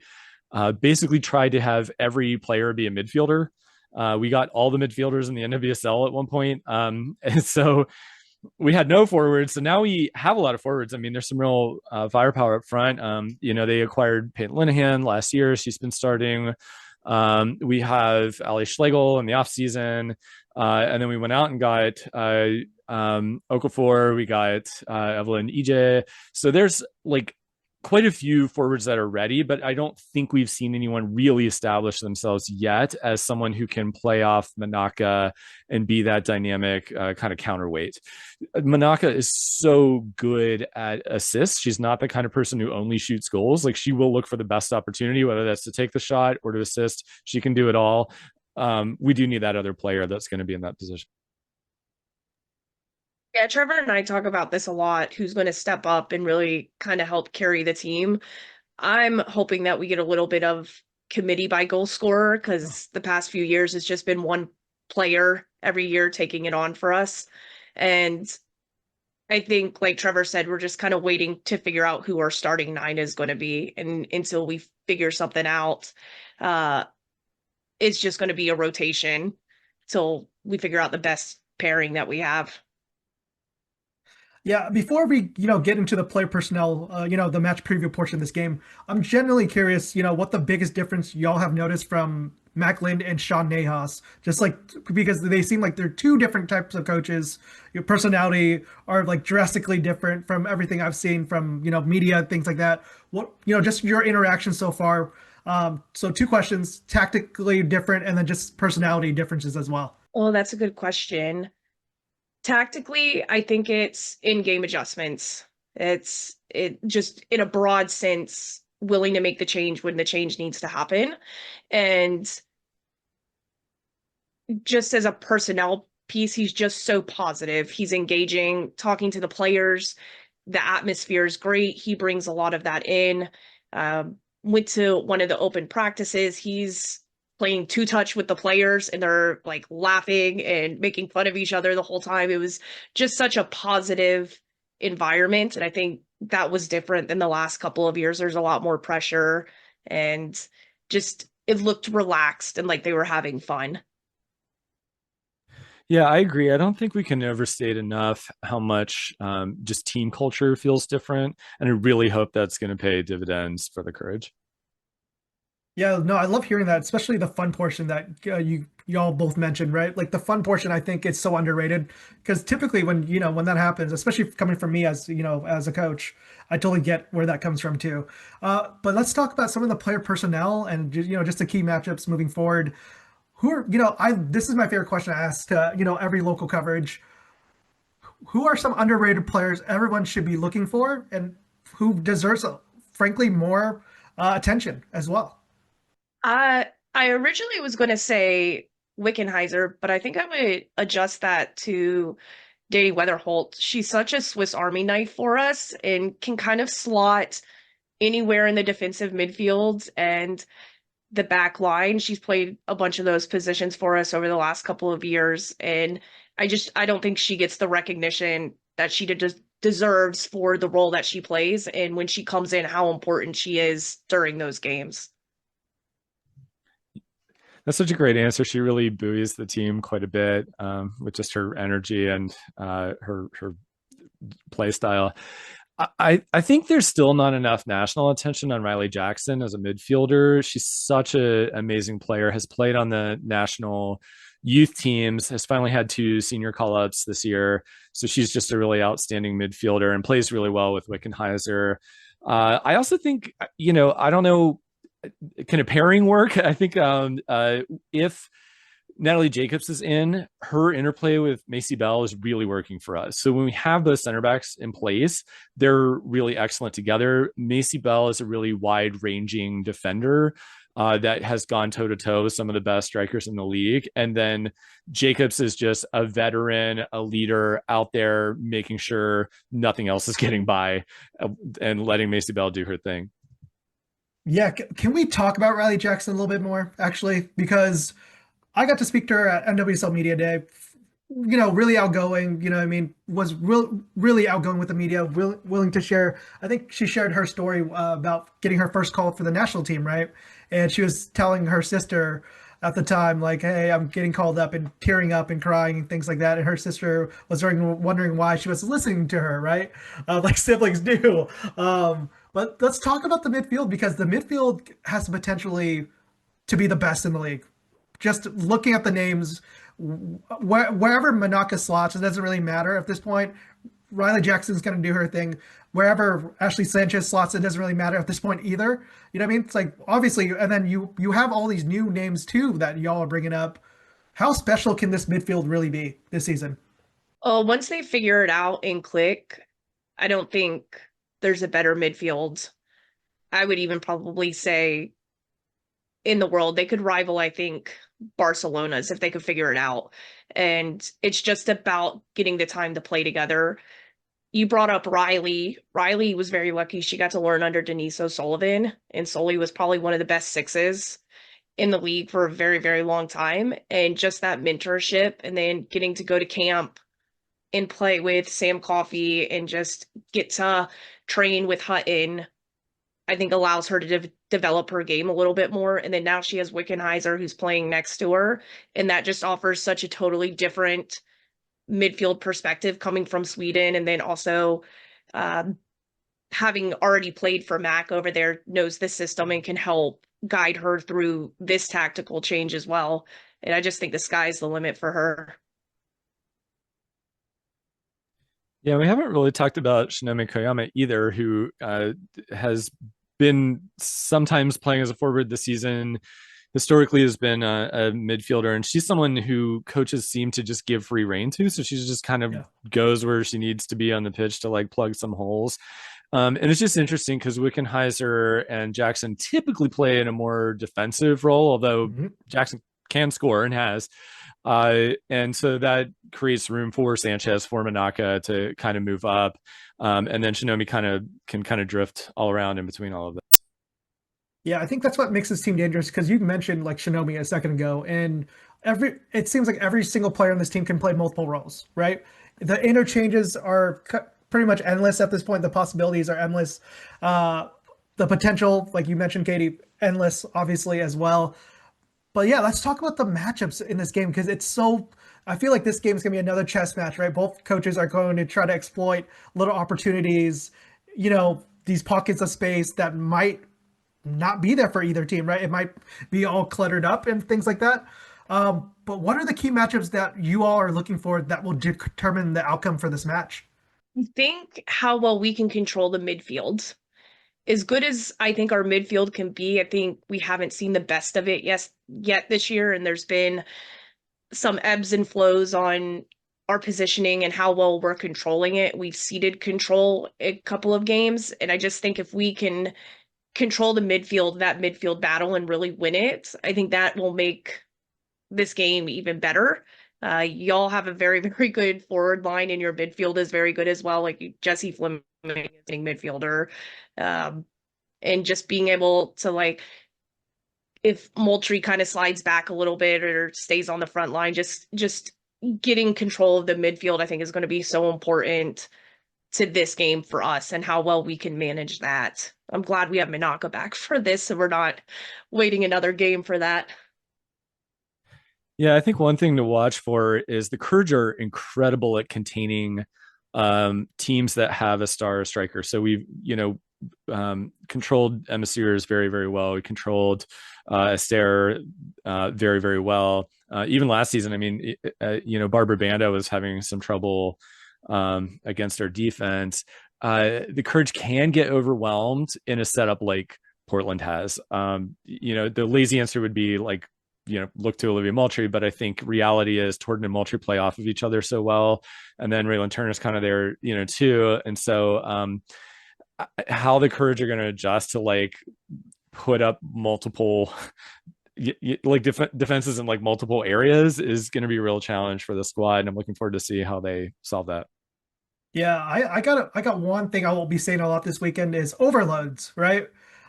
Speaker 4: basically tried to have every player be a midfielder. We got all the midfielders in the NWSL at one point. And so we had no forwards. So now we have a lot of forwards. I mean, there's some real firepower up front. They acquired Peyton Linehan last year. She's been starting. We have Ali Schlegel in the offseason. And then we went out and got Okafor. We got Evelyn Ije. So there's like quite a few forwards that are ready, but I don't think we've seen anyone really establish themselves yet as someone who can play off Manaka and be that dynamic kind of counterweight. Manaka is so good at assists. She's not the kind of person who only shoots goals. Like she will look for the best opportunity, whether that's to take the shot or to assist. She can do it all. We do need that other player that's going to be in that position.
Speaker 3: Yeah, Trevor and I talk about this a lot, who's going to step up and really kind of help carry the team. I'm hoping that we get a little bit of committee by goal scorer because the past few years it's just been one player every year taking it on for us. And I think, like Trevor said, we're just kind of waiting to figure out who our starting 9 is going to be. And until we figure something out, it's just going to be a rotation till we figure out the best pairing that we have.
Speaker 1: Yeah, before we, get into the player personnel, the match preview portion of this game, I'm genuinely curious, what the biggest difference y'all have noticed from Mac Lind and Sean Nahas, just like because they seem like they're two different types of coaches. Your personality are like drastically different from everything I've seen from, media, things like that. What, just your interaction so far. So 2 questions, tactically different, and then just personality differences as well.
Speaker 3: Well, that's a good question. Tactically, I think it's in-game adjustments. It just in a broad sense, willing to make the change when the change needs to happen. And just as a personnel piece, he's just so positive. He's engaging, talking to the players. The atmosphere is great. He brings a lot of that in. Went to one of the open practices. He's playing two touch with the players and they're like laughing and making fun of each other the whole time. It was just such a positive environment. And I think that was different than the last couple of years. There's a lot more pressure and just it looked relaxed and like they were having fun.
Speaker 4: Yeah, I agree. I don't think we can overstate enough how much just team culture feels different. And I really hope that's going to pay dividends for the Courage.
Speaker 1: Yeah, no, I love hearing that, especially the fun portion that y'all both mentioned, right? Like the fun portion, I think it's so underrated because typically when that happens, especially coming from me as as a coach, I totally get where that comes from too. But let's talk about some of the player personnel and just the key matchups moving forward. Who are I this is my favorite question I ask to every local coverage. Who are some underrated players everyone should be looking for, and who deserves, frankly, more attention as well?
Speaker 3: I originally was going to say Wickenheiser, but I think I would adjust that to Danny Weatherholt. She's such a Swiss Army knife for us and can kind of slot anywhere in the defensive midfield and the back line. She's played a bunch of those positions for us over the last couple of years. And I don't think she gets the recognition that she deserves for the role that she plays. And when she comes in, how important she is during those games.
Speaker 4: That's such a great answer. She really buoys the team quite a bit with just her energy and her play style. I think there's still not enough national attention on Riley Jackson as a midfielder. She's such an amazing player, has played on the national youth teams, has finally had 2 senior call-ups this year. So she's just a really outstanding midfielder and plays really well with Wickenheiser. I also think, I don't know, kind of pairing work. I think if Natalie Jacobs is in, her interplay with Macy Bell is really working for us. So when we have those center backs in place, they're really excellent together. Macy Bell is a really wide-ranging defender that has gone toe-to-toe with some of the best strikers in the league. And then Jacobs is just a veteran, a leader out there, making sure nothing else is getting by and letting Macy Bell do her thing.
Speaker 1: Yeah, can we talk about Riley Jackson a little bit more, actually? Because I got to speak to her at NWSL Media Day. Really outgoing, was really outgoing with the media, willing to share. I think she shared her story about getting her first call for the national team, right? And she was telling her sister at the time, like, hey, I'm getting called up, and tearing up and crying and things like that. And her sister was wondering why she was listening to her, right? Like siblings do. But let's talk about the midfield, because the midfield has the potentially to be the best in the league. Just looking at the names, wherever Manaka slots, it doesn't really matter at this point. Riley Jackson's going to do her thing. Wherever Ashley Sanchez slots, it doesn't really matter at this point either. You know what I mean? It's like, obviously, and then you have all these new names too that y'all are bringing up. How special can this midfield really be this season?
Speaker 3: Oh, once they figure it out and click, I don't think there's a better midfield. I would even probably say in the world, they could rival, I think, Barcelona's if they could figure it out. And it's just about getting the time to play together. You brought up Riley. Riley was very lucky. She got to learn under Denise O'Sullivan, and Sully was probably one of the best sixes in the league for a very, very long time. And just that mentorship, and then getting to go to camp and play with Sam Coffey and just get to train with Hutton, I think allows her to develop her game a little bit more. And then now she has Wickenheiser who's playing next to her. And that just offers such a totally different midfield perspective coming from Sweden. And then also having already played for Mac over there, knows the system and can help guide her through this tactical change as well. And I just think the sky's the limit for her.
Speaker 4: Yeah, we haven't really talked about Shinemi Koyama either, who has been sometimes playing as a forward this season, historically has been a midfielder, and she's someone who coaches seem to just give free rein to. So she just kind of goes where she needs to be on the pitch to like plug some holes. And it's just interesting because Wickenheiser and Jackson typically play in a more defensive role, although Jackson can score and has. And so that creates room for Sanchez, for Manaka to kind of move up. And then Shinomi can kind of drift all around in between all of that.
Speaker 1: Yeah, I think that's what makes this team dangerous, because you mentioned like Shinomi a second ago, and it seems like every single player on this team can play multiple roles, right? The interchanges are pretty much endless at this point. The possibilities are endless. The potential, like you mentioned, Katie, endless, obviously, as well. But yeah, let's talk about the matchups in this game, because I feel like this game is going to be another chess match, right? Both coaches are going to try to exploit little opportunities, these pockets of space that might not be there for either team, right? It might be all cluttered up and things like that. But what are the key matchups that you all are looking for that will determine the outcome for this match?
Speaker 3: I think how well we can control the midfield. As good as I think our midfield can be, I think we haven't seen the best of it yet this year, and there's been some ebbs and flows on our positioning and how well we're controlling it. We've ceded control a couple of games, and I just think if we can control the midfield, that midfield battle, and really win it, I think that will make this game even better. Y'all have a very, very good forward line, and your midfield is very good as well. Like Jesse Fleming, midfielder, and just being able to, like, if Moultrie kind of slides back a little bit or stays on the front line, just getting control of the midfield, I think is going to be so important to this game for us and how well we can manage that. I'm glad we have Manaka back for this, so we're not waiting another game for that.
Speaker 4: Yeah, I think one thing to watch for is the Courage are incredible at containing teams that have a star striker. So we've, controlled Emissirs very, very well. We controlled Esther very, very well. Even last season, I mean, Barbara Banda was having some trouble against our defense. The Courage can get overwhelmed in a setup like Portland has. The lazy answer would be like, look to Olivia Moultrie, but I think reality is Torton and Moultrie play off of each other so well. And then Raylan Turner's kind of there, too. And so how the Courage are going to adjust to like put up multiple defenses in like multiple areas is going to be a real challenge for the squad. And I'm looking forward to see how they solve that.
Speaker 1: Yeah, I got one thing I will be saying a lot this weekend is overloads, right?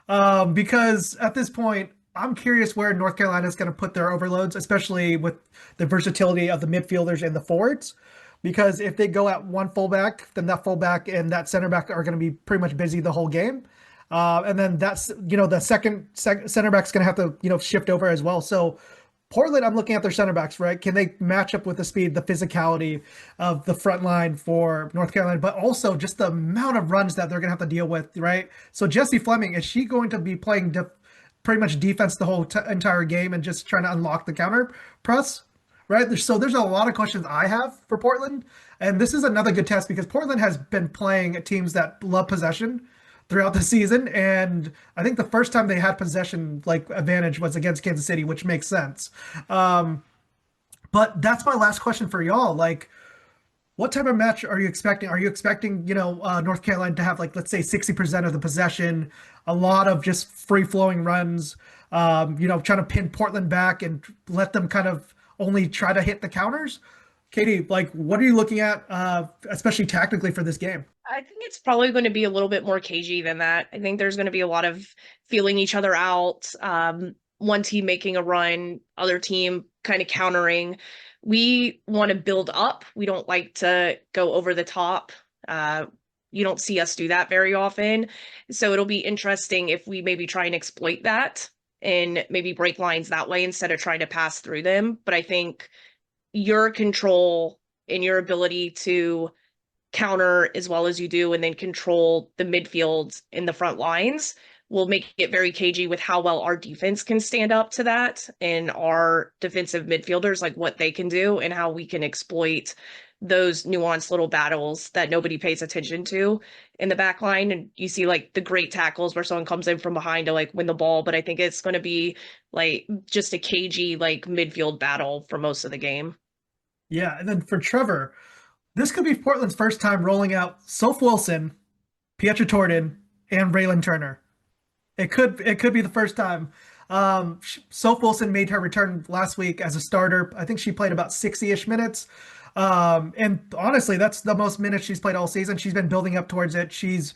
Speaker 1: Because at this point, I'm curious where North Carolina is going to put their overloads, especially with the versatility of the midfielders and the forwards. Because if they go at one fullback, then that fullback and that center back are going to be pretty much busy the whole game. And then that's, the second center back's going to have to, shift over as well. So Portland, I'm looking at their center backs, right? Can they match up with the speed, the physicality of the front line for North Carolina, but also just the amount of runs that they're going to have to deal with, right? So Jessie Fleming, is she going to be playing pretty much defense the whole entire game and just trying to unlock the counter press, right? There's a lot of questions I have for Portland. And this is another good test because Portland has been playing teams that love possession throughout the season. And I think the first time they had possession like advantage was against Kansas City, which makes sense. But that's my last question for y'all. Like, what type of match are you expecting? Are you expecting, North Carolina to have, like, let's say 60% of the possession, a lot of just free flowing runs, trying to pin Portland back and let them kind of only try to hit the counters? Katie, like, what are you looking at, especially tactically for this game?
Speaker 3: I think it's probably going to be a little bit more cagey than that. I think there's going to be a lot of feeling each other out. One team making a run, other team kind of countering. We want to build up. We don't like to go over the top. You don't see us do that very often. So it'll be interesting if we maybe try and exploit that and maybe break lines that way instead of trying to pass through them. But I think your control and your ability to counter as well as you do and then control the midfield in the front lines will make it very cagey with how well our defense can stand up to that and our defensive midfielders, like what they can do and how we can exploit those nuanced little battles that nobody pays attention to in the back line. And you see like the great tackles where someone comes in from behind to like win the ball. But I think it's going to be like just a cagey like midfield battle for most of the game.
Speaker 1: Yeah, and then for Trevor, this could be Portland's first time rolling out Soph Wilson, Pietra Torden, and Raylan Turner. It could be the first time. Soph Wilson made her return last week as a starter. I think she played about 60-ish minutes. And honestly, that's the most minutes she's played all season. She's been building up towards it. She's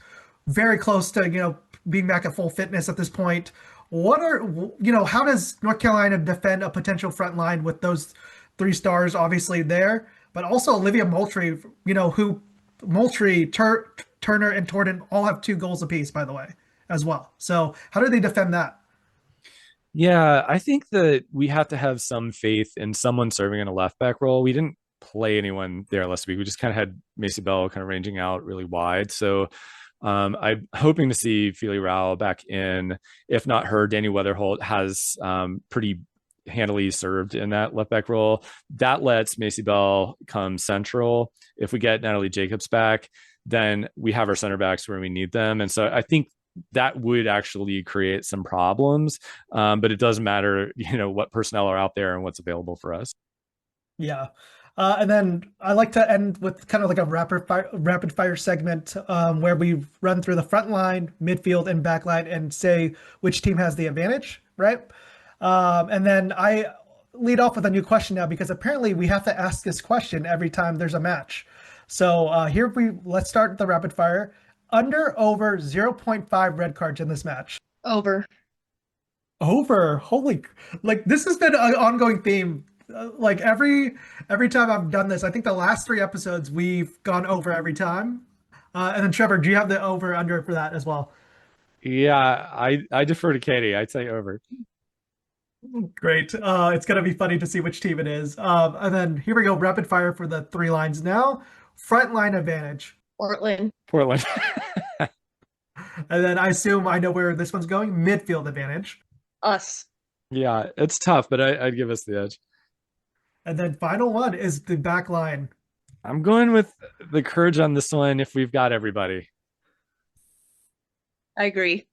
Speaker 1: very close to, being back at full fitness at this point. How does North Carolina defend a potential front line with those three stars obviously there, but also Olivia Moultrie, who Turner and Torden all have 2 goals apiece, by the way, as well. So how do they defend that?
Speaker 4: Yeah, I think that we have to have some faith in someone serving in a left back role. We didn't play anyone there last week. We just kind of had Macy Bell kind of ranging out really wide. So I'm hoping to see Feely Rao back in. If not her, Danny Weatherholt has pretty handily served in that left back role. That lets Macy Bell come central. If we get Natalie Jacobs back, then we have our center backs where we need them. And so I think that would actually create some problems. But it doesn't matter, what personnel are out there and what's available for us.
Speaker 1: Yeah. And then I like to end with kind of like a rapid fire segment where we run through the front line, midfield, and back line and say which team has the advantage, right? And then I lead off with a new question now because apparently we have to ask this question every time there's a match. So let's start the rapid fire. Under, over 0.5 red cards in this match.
Speaker 3: Over.
Speaker 1: Holy, this has been an ongoing theme. Every time I've done this, I think the last 3 episodes we've gone over every time. And then Trevor, do you have the over under for that as well?
Speaker 4: Yeah, I defer to Katie. I'd say over.
Speaker 1: Great. It's gonna be funny to see which team it is. And then here we go, rapid fire for the 3 lines now. Front line advantage.
Speaker 3: Portland.
Speaker 1: And then I assume I know where this one's going. Midfield advantage.
Speaker 3: Us.
Speaker 4: Yeah, it's tough, but I'd give us the edge.
Speaker 1: And then final one is the back line.
Speaker 4: I'm going with the Courage on this one if we've got everybody.
Speaker 3: I agree.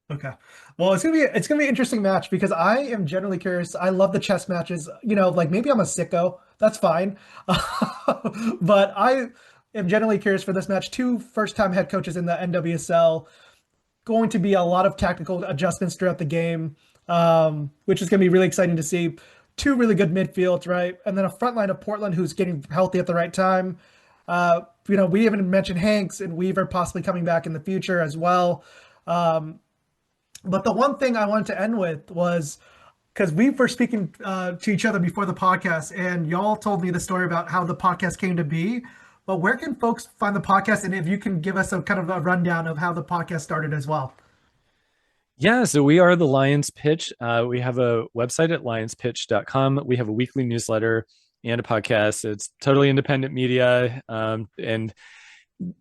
Speaker 1: Okay. Well, it's gonna be an interesting match because I am generally curious. I love the chess matches. Maybe I'm a sicko. That's fine. But I am generally curious for this match. 2 first-time head coaches in the NWSL. Going to be a lot of tactical adjustments throughout the game, which is going to be really exciting to see. 2 really good midfields, right? And then a front line of Portland who's getting healthy at the right time. We haven't mentioned Hanks and Weaver possibly coming back in the future as well. But the one thing I wanted to end with was because we were speaking to each other before the podcast, and y'all told me the story about how the podcast came to be. But where can folks find the podcast? And if you can give us a kind of a rundown of how the podcast started as well.
Speaker 4: Yeah, so we are the Lions Pitch. We have a website at lionspitch.com. We have a weekly newsletter and a podcast. It's totally independent media. And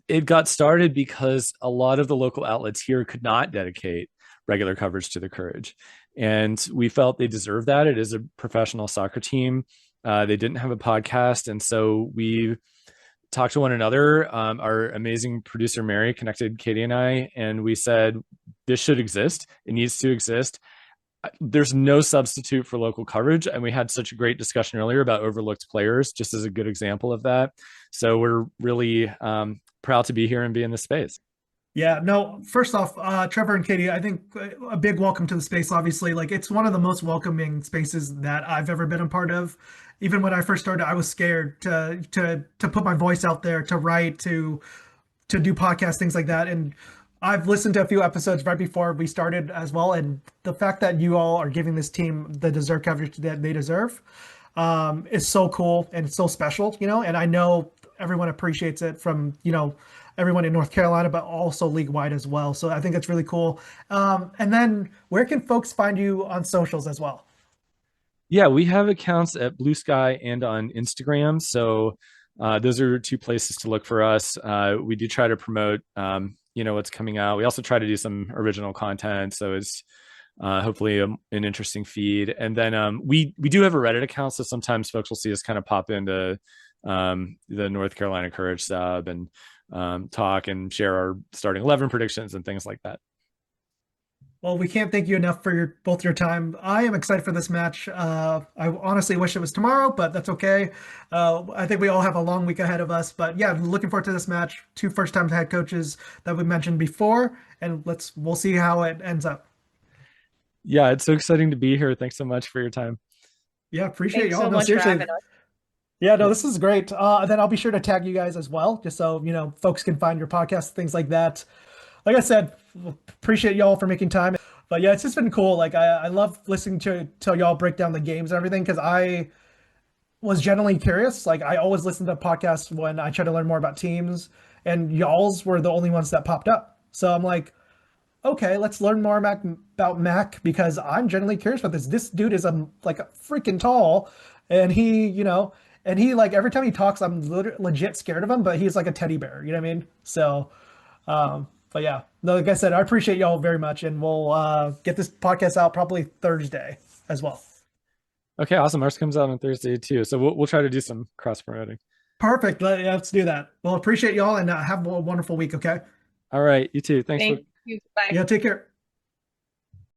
Speaker 4: it got started because a lot of the local outlets here could not dedicate regular coverage to the Courage. And we felt they deserved that. It is a professional soccer team. They didn't have a podcast. And so we talked to one another. Our amazing producer, Mary, connected Katie and I, and we said, this should exist. It needs to exist. There's no substitute for local coverage. And we had such a great discussion earlier about overlooked players, just as a good example of that. So we're really proud to be here and be in this space.
Speaker 1: Yeah, no, first off, Trevor and Katie, I think a big welcome to the space, obviously. It's one of the most welcoming spaces that I've ever been a part of. Even when I first started, I was scared to put my voice out there, to write, to do podcasts, things like that. And I've listened to a few episodes right before we started as well. And the fact that you all are giving this team the deserved coverage that they deserve is so cool and so special, and I know everyone appreciates it from, everyone in North Carolina, but also league-wide as well. So I think it's really cool. And then where can folks find you on socials as well?
Speaker 4: Yeah, we have accounts at Blue Sky and on Instagram. So those are 2 places to look for us. We do try to promote, what's coming out. We also try to do some original content. So it's hopefully an interesting feed. And then we do have a Reddit account. So sometimes folks will see us kind of pop into the North Carolina Courage sub and talk and share our starting 11 predictions and things like that.
Speaker 1: Well, we can't thank you enough for both your time. I am excited for this match. I honestly wish it was tomorrow, but that's okay. I think we all have a long week ahead of us. But yeah, looking forward to this match. 2 first-time head coaches that we mentioned before, and we'll see how it ends up.
Speaker 4: Yeah, it's so exciting to be here. Thanks so much for your time.
Speaker 1: Yeah, appreciate
Speaker 3: Thanks
Speaker 1: y'all.
Speaker 3: so
Speaker 1: No,
Speaker 3: much for
Speaker 1: seriously.
Speaker 3: having us.
Speaker 1: Yeah, no, this is great. Then I'll be sure to tag you guys as well, just so folks can find your podcast, things like that. Like I said, appreciate y'all for making time. But yeah, it's just been cool. Like I love listening to y'all break down the games and everything because I was generally curious. Like I always listen to podcasts when I try to learn more about teams, and y'all's were the only ones that popped up. So I'm like, okay, let's learn more about Mac because I'm generally curious about this. This dude is like a freaking tall, and he like every time he talks, I'm legit scared of him. But he's like a teddy bear. You know what I mean? So. But yeah, no, like I said, I appreciate y'all very much, and we'll get this podcast out probably Thursday as well.
Speaker 4: Okay, awesome. Ours comes out on Thursday too, so we'll try to do some cross promoting.
Speaker 1: Perfect. Let's do that. Well, appreciate y'all, and have a wonderful week. Okay.
Speaker 4: All right, you too. Thanks.
Speaker 3: Thank you. Bye.
Speaker 1: Yeah. Take care.